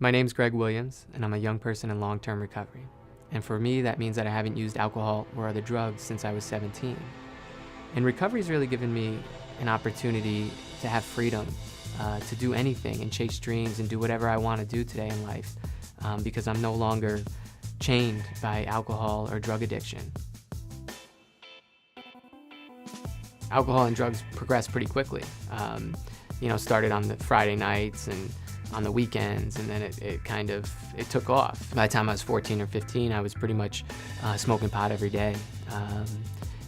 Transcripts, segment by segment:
My name's Greg Williams, and I'm a young person in long-term recovery. And for me, that means that I haven't used alcohol or other drugs since I was 17. And recovery's really given me an opportunity to have freedom, to do anything and chase dreams and do whatever I want to do today in life, because I'm no longer chained by alcohol or drug addiction. Alcohol and drugs progress pretty quickly. Started on the Friday nights and on the weekends, and then it took off. By the time I was 14 or 15, I was pretty much smoking pot every day.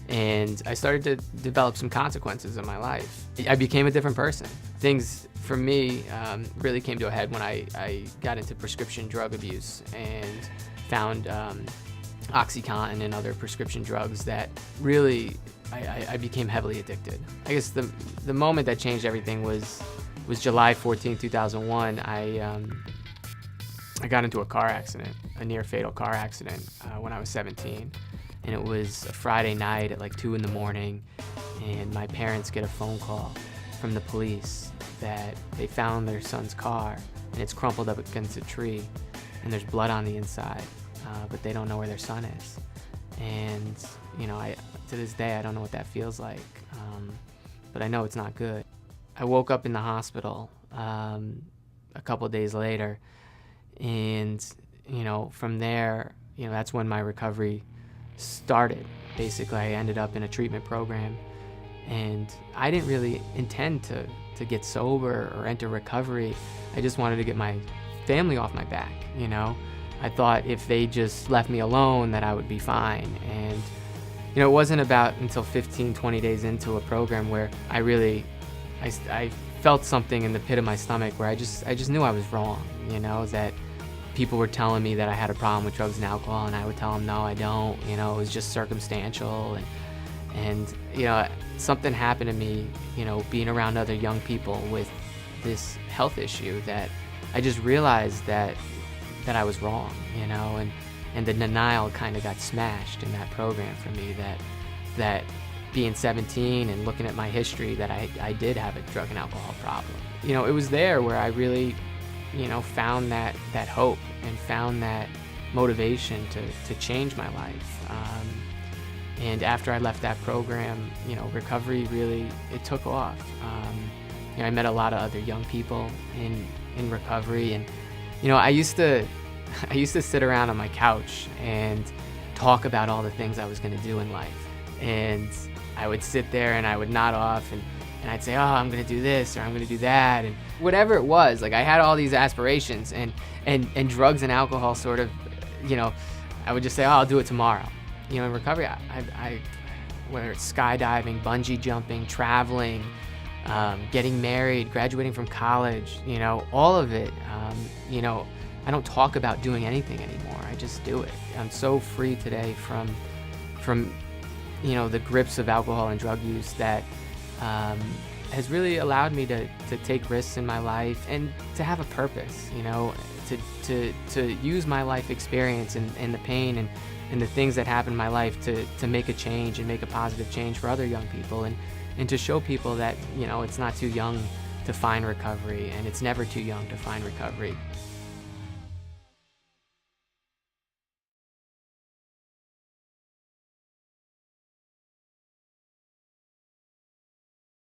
And I started to develop some consequences in my life. I became a different person. Things for me really came to a head when I got into prescription drug abuse and found OxyContin and other prescription drugs that really, I became heavily addicted. I guess the moment that changed everything was July 14, 2001. I got into a car accident, a near fatal car accident when I was 17. And it was a Friday night at like 2 in the morning, and my parents get a phone call from the police that they found their son's car and it's crumpled up against a tree and there's blood on the inside, but they don't know where their son is. And to this day, I don't know what that feels like, but I know it's not good. I woke up in the hospital a couple days later, and from there, that's when my recovery started. Basically, I ended up in a treatment program, and I didn't really intend to get sober or enter recovery. I just wanted to get my family off my back. I thought if they just left me alone that I would be fine. And it wasn't about until 15, 20 days into a program where I felt something in the pit of my stomach where I just knew I was wrong, that people were telling me that I had a problem with drugs and alcohol, and I would tell them, no, I don't. It was just circumstantial. And something happened to me, being around other young people with this health issue, that I just realized that I was wrong, and the denial kind of got smashed in that program for me, that being 17 and looking at my history, that I did have a drug and alcohol problem. It was there where I really found that hope and found that motivation to change my life. And after I left that program, recovery really, it took off. I met a lot of other young people in recovery, and I used to sit around on my couch and talk about all the things I was going to do in life. And I would sit there and I would nod off, and I'd say, oh, I'm going to do this or I'm going to do that. And whatever it was, like I had all these aspirations, and drugs and alcohol sort of, I would just say, oh, I'll do it tomorrow. In recovery, I whether it's skydiving, bungee jumping, traveling, getting married, graduating from college, all of it, I don't talk about doing anything anymore. I just do it. I'm so free today from the grips of alcohol and drug use that has really allowed me to take risks in my life and to have a purpose, to use my life experience and the pain and the things that happen in my life to make a change and make a positive change for other young people, and to show people that, it's not too young to find recovery, and it's never too young to find recovery.